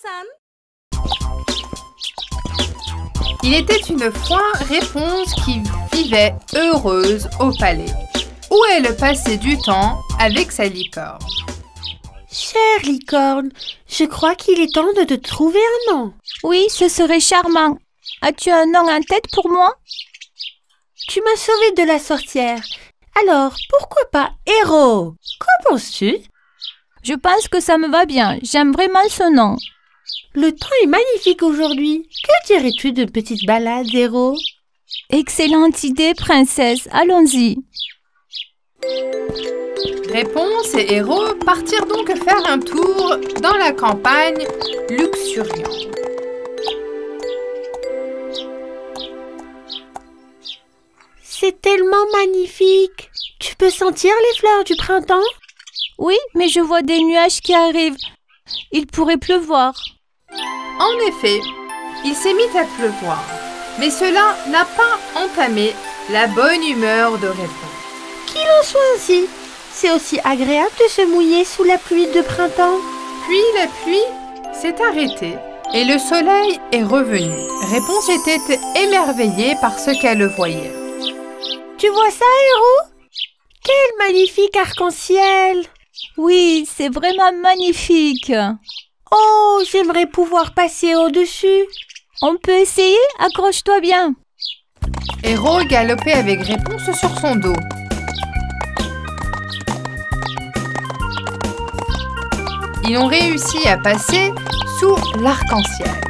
San. Il était une fois Réponse qui vivait heureuse au palais, où elle passait du temps avec sa licorne. Chère licorne, je crois qu'il est temps de te trouver un nom. Oui, ce serait charmant. As-tu un nom en tête pour moi? Tu m'as sauvé de la sorcière. Alors, pourquoi pas Héros? Qu'en penses-tu? Je pense que ça me va bien. J'aime vraiment ce nom. Le temps est magnifique aujourd'hui. Que dirais-tu d'une petite balade, Héros? Excellente idée, princesse. Allons-y. Réponse et Héros partirent donc faire un tour dans la campagne luxuriante. C'est tellement magnifique. Tu peux sentir les fleurs du printemps? Oui, mais je vois des nuages qui arrivent. Il pourrait pleuvoir. En effet, il s'est mis à pleuvoir, mais cela n'a pas entamé la bonne humeur de Réponse. Qu'il en soit ainsi. C'est aussi agréable de se mouiller sous la pluie de printemps. Puis la pluie s'est arrêtée et le soleil est revenu. Réponse était émerveillée par ce qu'elle voyait. Tu vois ça, Héros? Quel magnifique arc-en-ciel! Oui, c'est vraiment magnifique. Oh, j'aimerais pouvoir passer au-dessus. On peut essayer? Accroche-toi bien. Héros galopait avec Réponse sur son dos. Ils ont réussi à passer sous l'arc-en-ciel.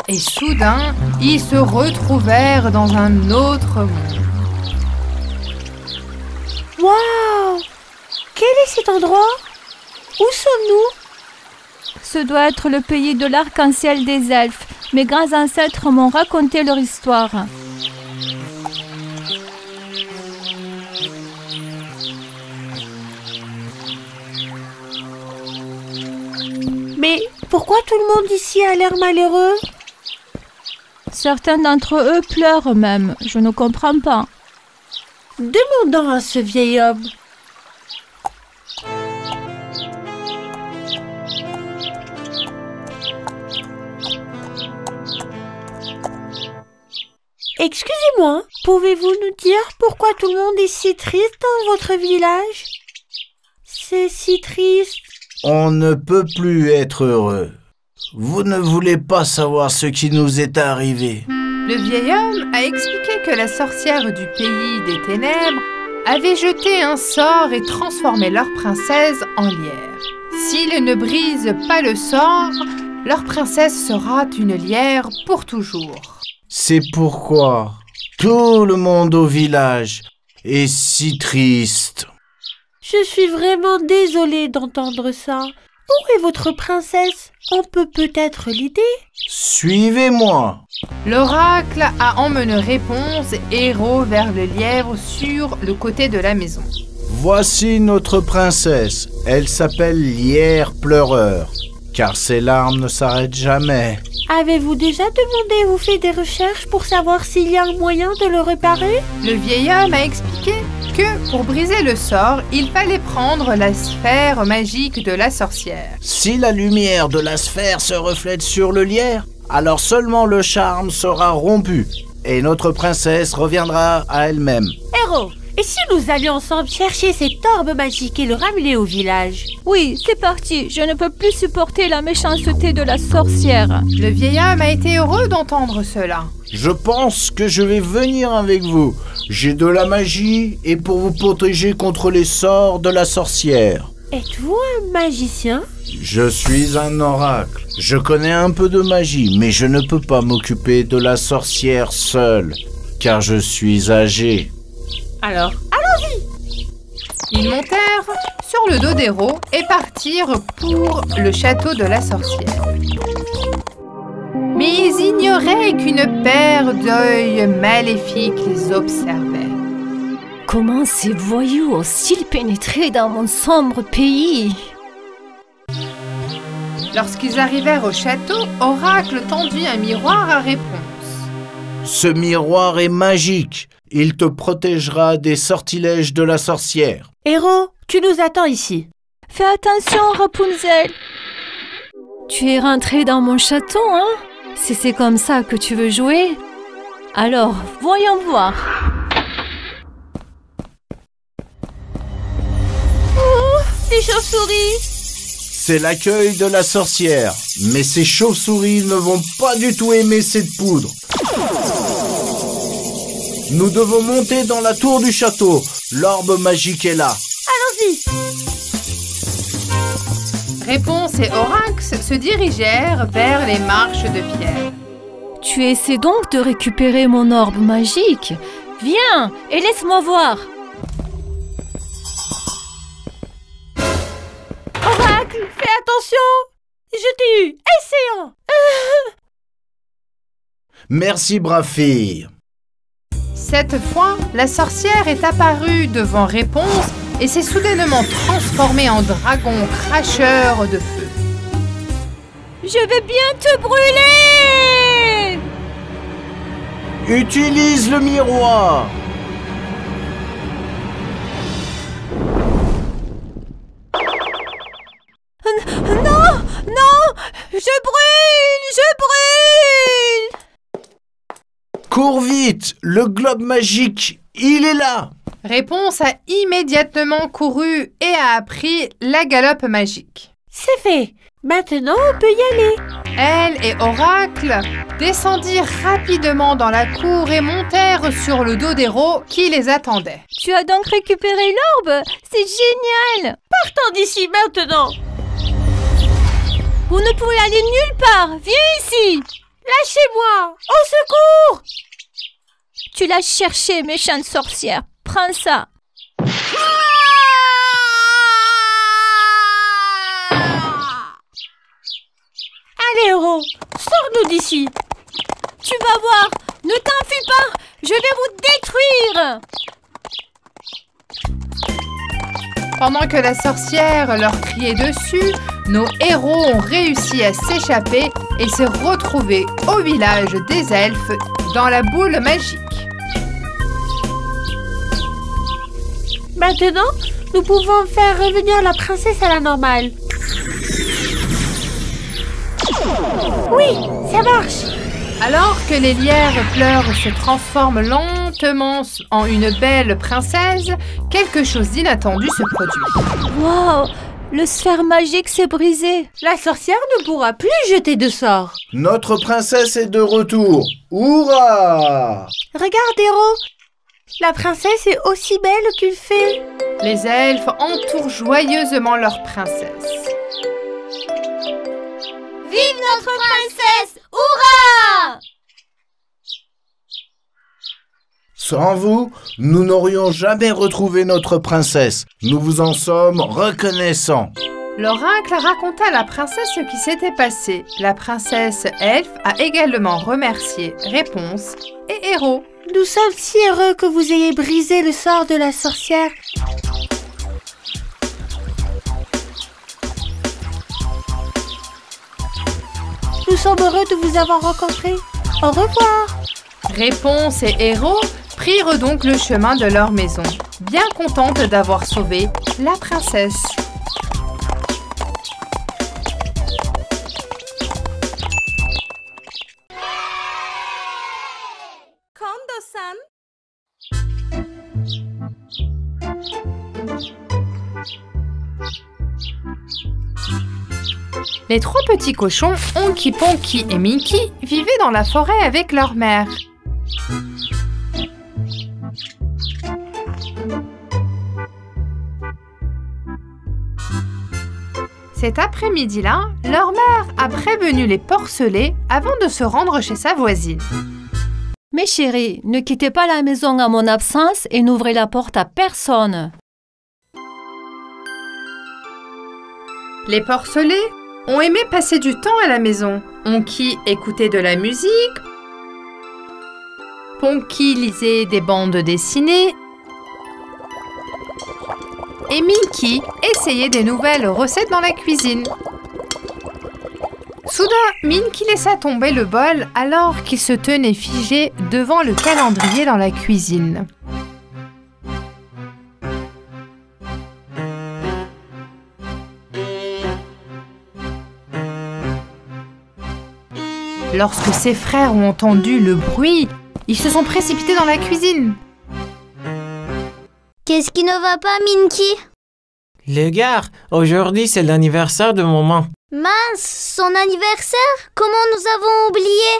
Et soudain, ils se retrouvèrent dans un autre monde. Waouh! Quel est cet endroit? Où sommes-nous? Ce doit être le pays de l'arc-en-ciel des elfes. Mes grands ancêtres m'ont raconté leur histoire. Mais pourquoi tout le monde ici a l'air malheureux? Certains d'entre eux pleurent même. Je ne comprends pas. Demandons à ce vieil homme. Excusez-moi, pouvez-vous nous dire pourquoi tout le monde est si triste dans votre village? C'est si triste. On ne peut plus être heureux. Vous ne voulez pas savoir ce qui nous est arrivé. Le vieil homme a expliqué que la sorcière du pays des ténèbres avait jeté un sort et transformé leur princesse en lierre. S'ils ne brisent pas le sort, leur princesse sera une lierre pour toujours. C'est pourquoi tout le monde au village est si triste. Je suis vraiment désolée d'entendre ça. Où est votre princesse? On peut peut-être l'aider? Suivez-moi. L'oracle a emmené Réponse et Héros vers le lièvre sur le côté de la maison. Voici notre princesse. Elle s'appelle Lierre Pleureur, car ses larmes ne s'arrêtent jamais. Avez-vous déjà demandé ou fait des recherches pour savoir s'il y a un moyen de le réparer? Le vieil homme a expliqué que pour briser le sort, il fallait prendre la sphère magique de la sorcière. Si la lumière de la sphère se reflète sur le lierre, alors seulement le charme sera rompu et notre princesse reviendra à elle-même. Héros, et si nous allions ensemble chercher cet orbe magique et le ramener au village? Oui, c'est parti. Je ne peux plus supporter la méchanceté de la sorcière. Le vieil homme a été heureux d'entendre cela. Je pense que je vais venir avec vous. J'ai de la magie et pour vous protéger contre les sorts de la sorcière. Êtes-vous un magicien? Je suis un oracle. Je connais un peu de magie, mais je ne peux pas m'occuper de la sorcière seule, car je suis âgé. Alors, allons-y! Ils montèrent sur le dos d'Héros et partirent pour le château de la sorcière. Mais ils ignoraient qu'une paire d'œils maléfiques les observait. Comment ces voyous ont-ils pénétré dans mon sombre pays? Lorsqu'ils arrivèrent au château, Oracle tendit un miroir à Réponse. Ce miroir est magique. Il te protégera des sortilèges de la sorcière. Héros, tu nous attends ici. Fais attention, Rapunzel. Tu es rentrée dans mon château, hein? Si c'est comme ça que tu veux jouer, alors voyons voir. Des chauves-souris! C'est l'accueil de la sorcière. Mais ces chauves-souris ne vont pas du tout aimer cette poudre. Nous devons monter dans la tour du château. L'orbe magique est là. Allons-y! Réponse et Orax se dirigèrent vers les marches de pierre. Tu essaies donc de récupérer mon orbe magique. Viens et laisse-moi voir. Oracle, fais attention! Je t'ai eu! Essayons! Merci, brave fille. Cette fois, la sorcière est apparue devant Réponse et s'est soudainement transformée en dragon cracheur de feu. Je vais bien te brûler! Utilise le miroir. Non! Non! Je brûle! Cours vite. Le globe magique, il est là. Réponse a immédiatement couru et a appris la galope magique. C'est fait! Maintenant, on peut y aller! Elle et Oracle descendirent rapidement dans la cour et montèrent sur le dos d'Héros qui les attendait. Tu as donc récupéré l'orbe? C'est génial! Partons d'ici maintenant! Vous ne pouvez aller nulle part! Viens ici! Lâchez-moi! Au secours! Tu l'as cherché, méchante sorcière. Prends ça. Allez, Héros, sors-nous d'ici! Tu vas voir! Ne t'enfuis pas! Je vais vous détruire! Pendant que la sorcière leur criait dessus, nos héros ont réussi à s'échapper et se retrouver au village des elfes dans la boule magique. Maintenant, nous pouvons faire revenir la princesse à la normale. Oui, ça marche! Alors que les lierres pleures se transforment lentement en une belle princesse, quelque chose d'inattendu se produit. Waouh! Le sphère magique s'est brisé. La sorcière ne pourra plus jeter de sorts. Notre princesse est de retour. Hourra! Regarde, Héros! La princesse est aussi belle qu'il fait. Les elfes entourent joyeusement leur princesse. Vive notre princesse! Hourra! Sans vous, nous n'aurions jamais retrouvé notre princesse. Nous vous en sommes reconnaissants. L'oracle raconta à la princesse ce qui s'était passé. La princesse elfe a également remercié Réponse et Héros. Nous sommes si heureux que vous ayez brisé le sort de la sorcière. Nous sommes heureux de vous avoir rencontré. Au revoir. Réponse et Héros prirent donc le chemin de leur maison, bien contentes d'avoir sauvé la princesse. Les trois petits cochons, Honky Ponky et Minky, vivaient dans la forêt avec leur mère. Cet après-midi-là, leur mère a prévenu les porcelets avant de se rendre chez sa voisine. Mes chéris, ne quittez pas la maison à mon absence et n'ouvrez la porte à personne. Les porcelets ont aimé passer du temps à la maison. Honky écoutait de la musique, Ponky lisait des bandes dessinées et Minky essayait des nouvelles recettes dans la cuisine. Soudain, Minky laissa tomber le bol alors qu'il se tenait figé devant le calendrier dans la cuisine. Lorsque ses frères ont entendu le bruit, ils se sont précipités dans la cuisine. Qu'est-ce qui ne va pas, Minky? Les gars, aujourd'hui c'est l'anniversaire de maman. Mince, son anniversaire? Comment nous avons oublié?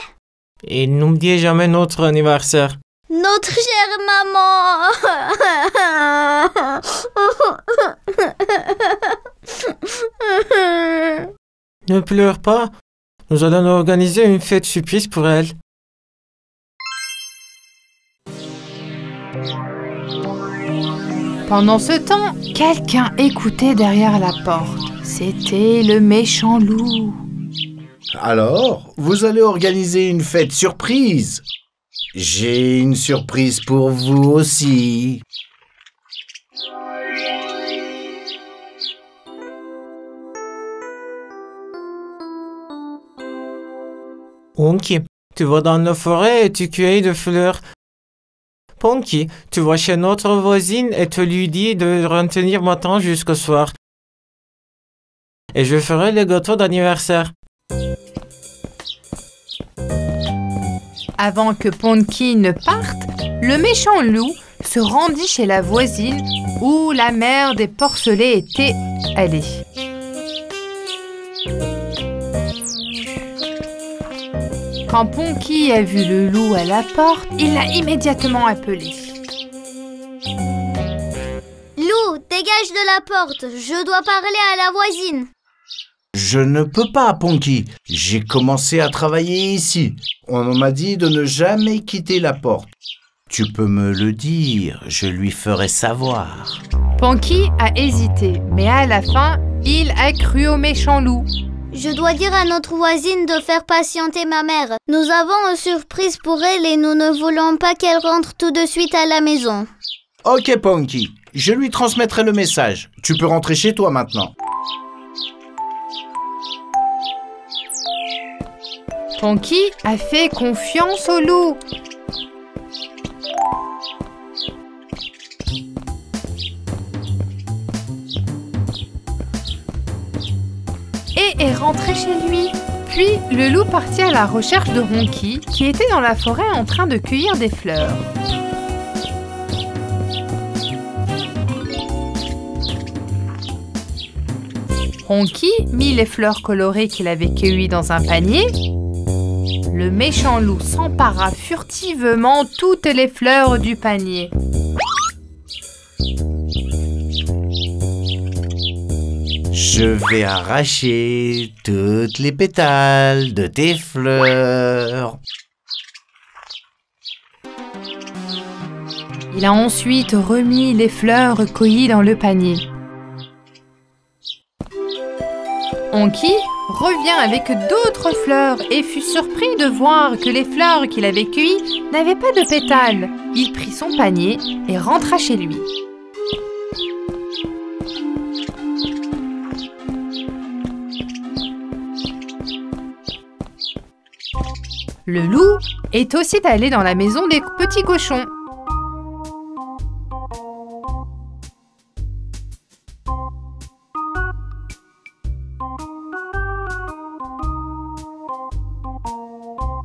Et n'oubliez jamais notre anniversaire. Notre chère maman! Ne pleure pas, nous allons organiser une fête surprise pour elle. Pendant ce temps, quelqu'un écoutait derrière la porte. C'était le méchant loup. Alors, vous allez organiser une fête surprise. J'ai une surprise pour vous aussi. Ponky, tu vas dans la forêt et tu cueilles des fleurs. Ponky, tu vas chez notre voisine et tu lui dis de retenir matin jusqu'au soir. Et je ferai le gâteau d'anniversaire. Avant que Ponky ne parte, le méchant loup se rendit chez la voisine où la mère des porcelets était allée. Quand Ponky a vu le loup à la porte, il l'a immédiatement appelé. Loup, dégage de la porte, je dois parler à la voisine. Je ne peux pas, Ponky. J'ai commencé à travailler ici. On m'a dit de ne jamais quitter la porte. Tu peux me le dire, je lui ferai savoir. Ponky a hésité, mais à la fin, il a cru au méchant loup. Je dois dire à notre voisine de faire patienter ma mère. Nous avons une surprise pour elle et nous ne voulons pas qu'elle rentre tout de suite à la maison. Ok, Ponky, je lui transmettrai le message. Tu peux rentrer chez toi maintenant. Ponky a fait confiance au loup. Et est rentré chez lui. Puis, le loup partit à la recherche de Ronky, qui était dans la forêt en train de cueillir des fleurs. Ronky mit les fleurs colorées qu'il avait cueillies dans un panier. Le méchant loup s'empara furtivement toutes les fleurs du panier. Je vais arracher toutes les pétales de tes fleurs. Il a ensuite remis les fleurs cueillies dans le panier. Ronky revient avec d'autres fleurs et fut surpris de voir que les fleurs qu'il avait cueillies n'avaient pas de pétales. Il prit son panier et rentra chez lui. Le loup est aussi allé dans la maison des petits cochons.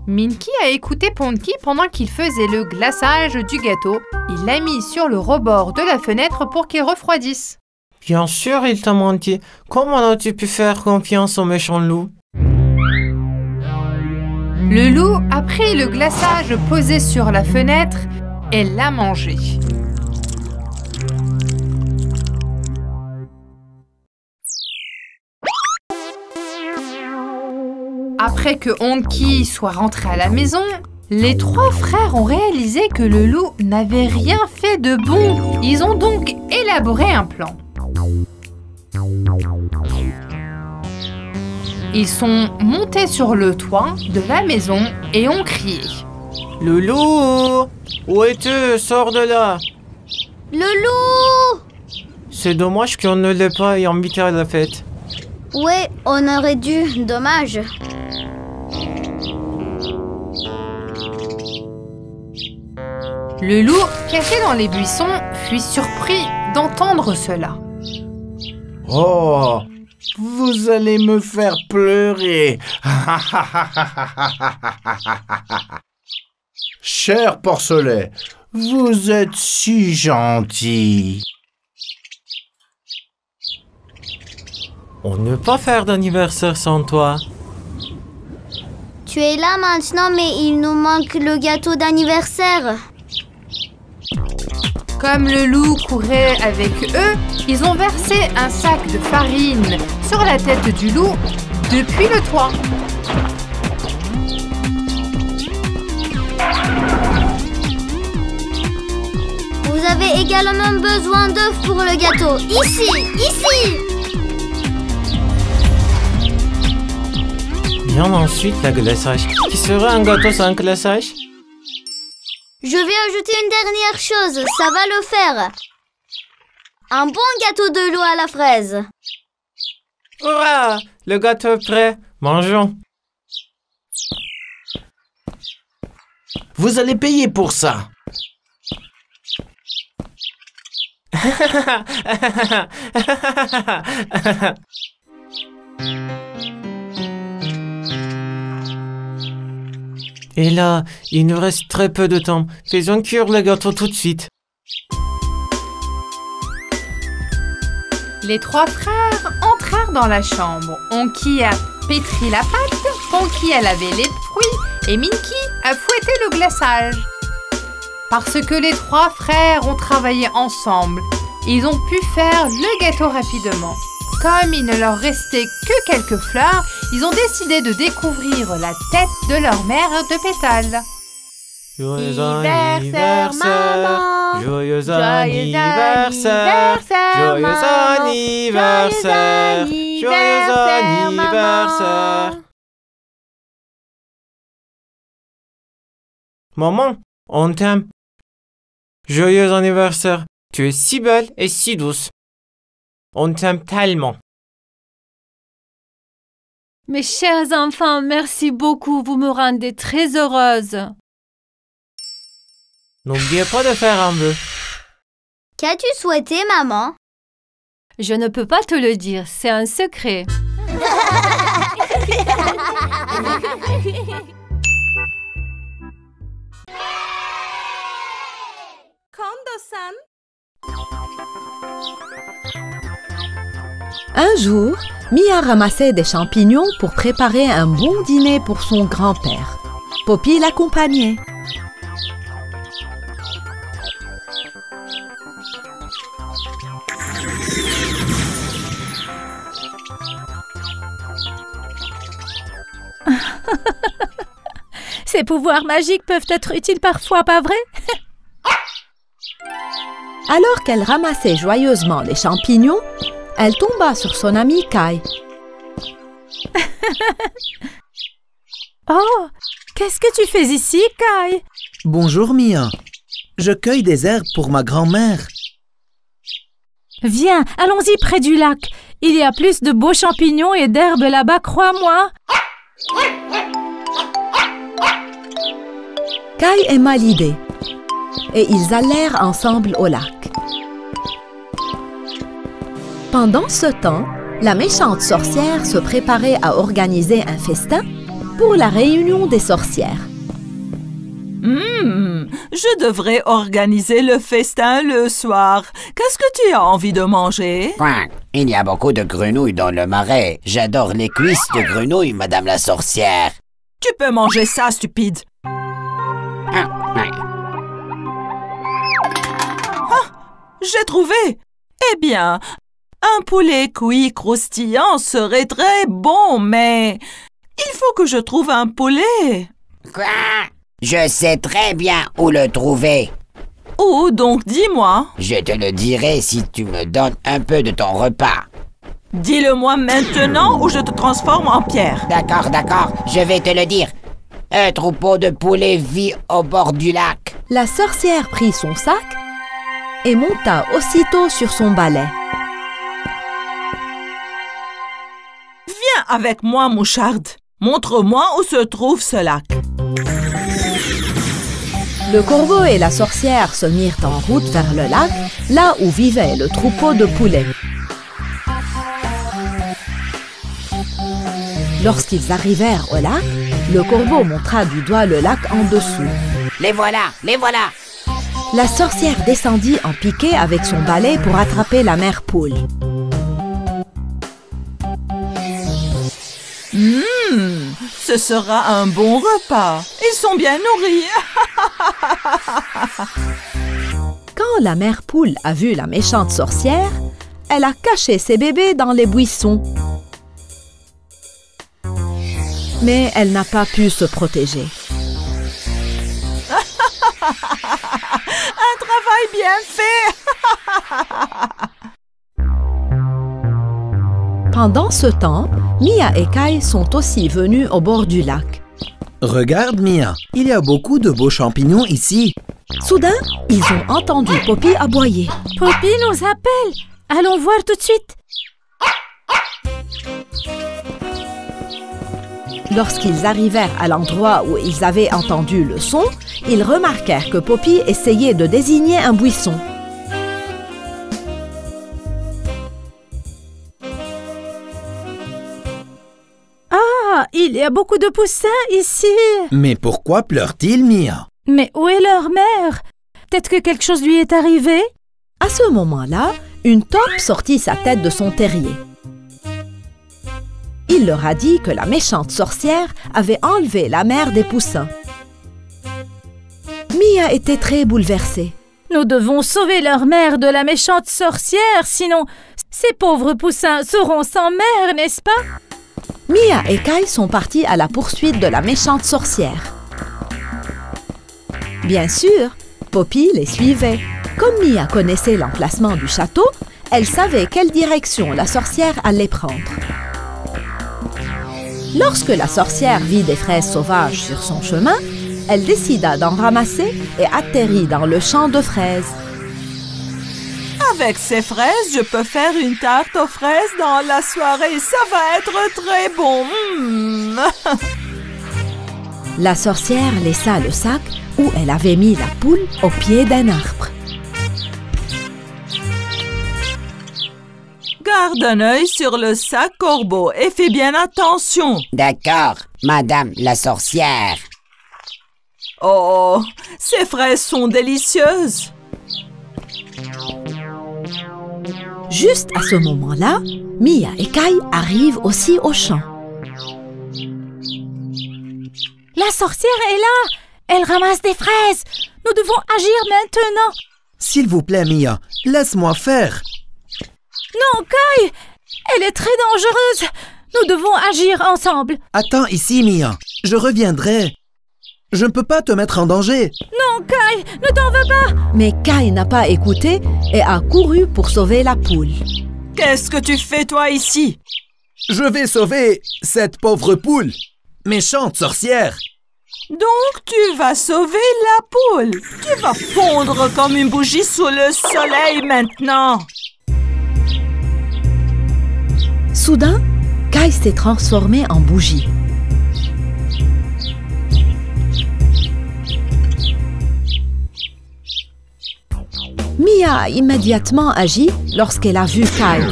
Minky a écouté Ponky pendant qu'il faisait le glaçage du gâteau. Il l'a mis sur le rebord de la fenêtre pour qu'il refroidisse. Bien sûr, il t'a menti. Comment as-tu pu faire confiance au méchant loup? Le loup a pris le glaçage posé sur la fenêtre et l'a mangé. Après que Honky soit rentré à la maison, les trois frères ont réalisé que le loup n'avait rien fait de bon. Ils ont donc élaboré un plan. Ils sont montés sur le toit de la maison et ont crié. « Le loup! Où es-tu? Sors de là! » Le loup! C'est dommage qu'on ne l'ait pas invité à la fête. Ouais, on aurait dû. Dommage. Le loup, caché dans les buissons, fut surpris d'entendre cela. Oh, Vous allez me faire pleurer. Cher porcelet, vous êtes si gentil. On ne peut pas faire d'anniversaire sans toi. Tu es là maintenant, mais il nous manque le gâteau d'anniversaire. Comme le loup courait avec eux, ils ont versé un sac de farine sur la tête du loup depuis le toit. Vous avez également besoin d'œufs pour le gâteau. Ici! Viens ensuite le glaçage. Qui serait un gâteau sans glaçage? Je vais ajouter une dernière chose, ça va le faire. Un bon gâteau de loup à la fraise. Hurrah! Le gâteau est prêt. Mangeons. Vous allez payer pour ça. Et là, il nous reste très peu de temps. Faisons cuire le gâteau tout de suite. Les trois frères entrèrent dans la chambre. Onky a pétri la pâte, Ponky a lavé les fruits et Minky a fouetté le glaçage. Parce que les trois frères ont travaillé ensemble, ils ont pu faire le gâteau rapidement. Comme il ne leur restait que quelques fleurs, ils ont décidé de découvrir la tête de leur mère de pétale. Joyeux Anniversaire, maman. Joyeux anniversaire, joyeux anniversaire, joyeux anniversaire. Maman, on t'aime. Joyeux anniversaire. Tu es si belle et si douce. On t'aime tellement. Mes chers enfants, merci beaucoup. Vous me rendez très heureuse. N'oubliez pas de faire un vœu. Qu'as-tu souhaité, maman? Je ne peux pas te le dire, c'est un secret. Un jour, Mia ramassait des champignons pour préparer un bon dîner pour son grand-père. Poppy l'accompagnait. Ces pouvoirs magiques peuvent être utiles parfois, pas vrai? Alors qu'elle ramassait joyeusement les champignons, elle tomba sur son ami Kai. Oh, qu'est-ce que tu fais ici, Kai? Bonjour Mia. Je cueille des herbes pour ma grand-mère. Viens, allons-y près du lac. Il y a plus de beaux champignons et d'herbes là-bas, crois-moi. Kai aima l'idée et ils allèrent ensemble au lac. Pendant ce temps, la méchante sorcière se préparait à organiser un festin pour la réunion des sorcières. Je devrais organiser le festin le soir. Qu'est-ce que tu as envie de manger? Il y a beaucoup de grenouilles dans le marais. J'adore les cuisses de grenouilles, madame la sorcière. Tu peux manger ça, stupide. J'ai trouvé. Eh bien, un poulet cuit croustillant serait très bon, mais il faut que je trouve un poulet. Quoi? Je sais très bien où le trouver. Où donc, dis-moi. Je te le dirai si tu me donnes un peu de ton repas. Dis-le-moi maintenant ou je te transforme en pierre. D'accord, je vais te le dire. Un troupeau de poulets vit au bord du lac. La sorcière prit son sac et monta aussitôt sur son balai. Viens avec moi, moucharde. Montre-moi où se trouve ce lac. Le corbeau et la sorcière se mirent en route vers le lac, là où vivait le troupeau de poulets. Lorsqu'ils arrivèrent au lac, le corbeau montra du doigt le lac en dessous. Les voilà, les voilà. La sorcière descendit en piqué avec son balai pour attraper la mère poule. Ce sera un bon repas. Ils sont bien nourris. Quand la mère poule a vu la méchante sorcière, elle a caché ses bébés dans les buissons. Mais elle n'a pas pu se protéger. Un travail bien fait. Pendant ce temps, Mia et Kai sont aussi venus au bord du lac. Regarde, Mia, il y a beaucoup de beaux champignons ici. Soudain, ils ont entendu Poppy aboyer. Poppy nous appelle. Allons voir tout de suite. Lorsqu'ils arrivèrent à l'endroit où ils avaient entendu le son, ils remarquèrent que Poppy essayait de désigner un buisson. Ah, il y a beaucoup de poussins ici. Mais pourquoi pleure-t-il, Mia? Mais où est leur mère? Peut-être que quelque chose lui est arrivé? À ce moment-là, une taupe sortit sa tête de son terrier. Il leur a dit que la méchante sorcière avait enlevé la mère des poussins. Mia était très bouleversée. Nous devons sauver leur mère de la méchante sorcière, sinon ces pauvres poussins seront sans mère, n'est-ce pas? Mia et Kai sont partis à la poursuite de la méchante sorcière. Bien sûr, Poppy les suivait. Comme Mia connaissait l'emplacement du château, elle savait quelle direction la sorcière allait prendre. Lorsque la sorcière vit des fraises sauvages sur son chemin, elle décida d'en ramasser et atterrit dans le champ de fraises. Avec ces fraises, je peux faire une tarte aux fraises dans la soirée. Ça va être très bon. La sorcière laissa le sac où elle avait mis la poule au pied d'un arbre. Garde un œil sur le sac corbeau et fais bien attention. D'accord, madame la sorcière. Oh, ces fraises sont délicieuses. Juste à ce moment-là, Mia et Kai arrivent aussi au champ. La sorcière est là. Elle ramasse des fraises. Nous devons agir maintenant. S'il vous plaît, Mia, laisse-moi faire. Non, Kai! Elle est très dangereuse. Nous devons agir ensemble. Attends ici, Mia. Je reviendrai. Je ne peux pas te mettre en danger. Non, Kai, ne t'en veux pas. Mais Kai n'a pas écouté et a couru pour sauver la poule. Qu'est-ce que tu fais, toi, ici? Je vais sauver cette pauvre poule. Méchante sorcière. Donc, tu vas sauver la poule. Tu vas fondre comme une bougie sous le soleil maintenant. Soudain, Kai s'est transformé en bougie. Mia a immédiatement agi lorsqu'elle a vu Kai.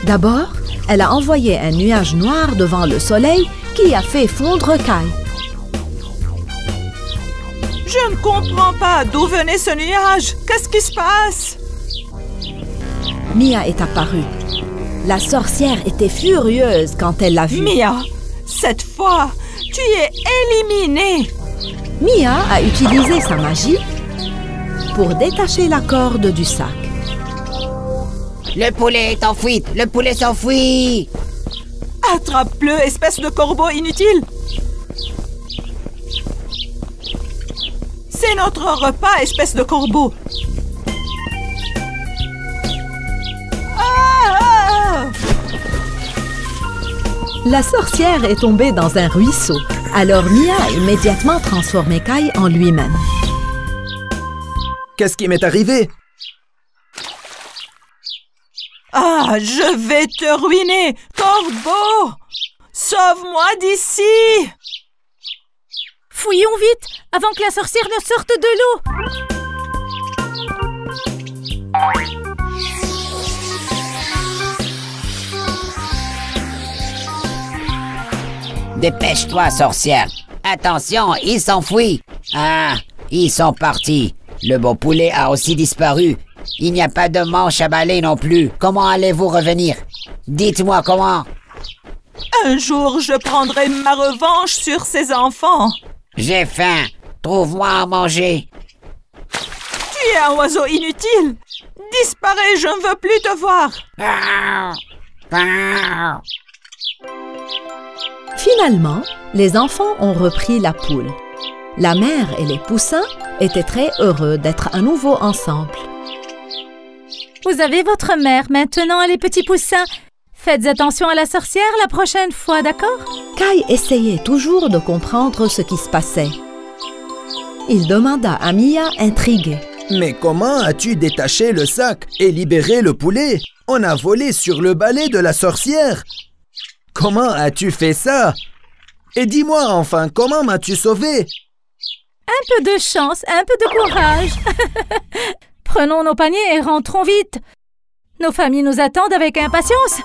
D'abord, elle a envoyé un nuage noir devant le soleil qui a fait fondre Kai. Je ne comprends pas d'où venait ce nuage. Qu'est-ce qui se passe? Mia est apparue. La sorcière était furieuse quand elle l'a vue. Mia, cette fois, tu es éliminée. Mia a utilisé sa magie pour détacher la corde du sac. Le poulet est en fuite! Le poulet s'enfuit! Attrape-le, espèce de corbeau inutile! C'est notre repas, espèce de corbeau! Ah! La sorcière est tombée dans un ruisseau. Alors Mia a immédiatement transformé Kai en lui-même. Qu'est-ce qui m'est arrivé? Ah, je vais te ruiner, corbeau! Sauve-moi d'ici! Fouillons vite, avant que la sorcière ne sorte de l'eau! Dépêche-toi, sorcière. Attention, il s'enfuit. Ah, ils sont partis. Le beau poulet a aussi disparu. Il n'y a pas de manche à balai non plus. Comment allez-vous revenir? Dites-moi comment. Un jour, je prendrai ma revanche sur ces enfants. J'ai faim. Trouve-moi à manger. Tu es un oiseau inutile. Disparais, je ne veux plus te voir. Finalement, les enfants ont repris la poule. La mère et les poussins étaient très heureux d'être à nouveau ensemble. Vous avez votre mère maintenant, les petits poussins. Faites attention à la sorcière la prochaine fois, d'accord? Kai essayait toujours de comprendre ce qui se passait. Il demanda à Mia, intriguée. Mais comment as-tu détaché le sac et libéré le poulet? On a volé sur le balai de la sorcière. Comment as-tu fait ça? Et dis-moi enfin, comment m'as-tu sauvé? Un peu de chance, un peu de courage. Prenons nos paniers et rentrons vite. Nos familles nous attendent avec impatience.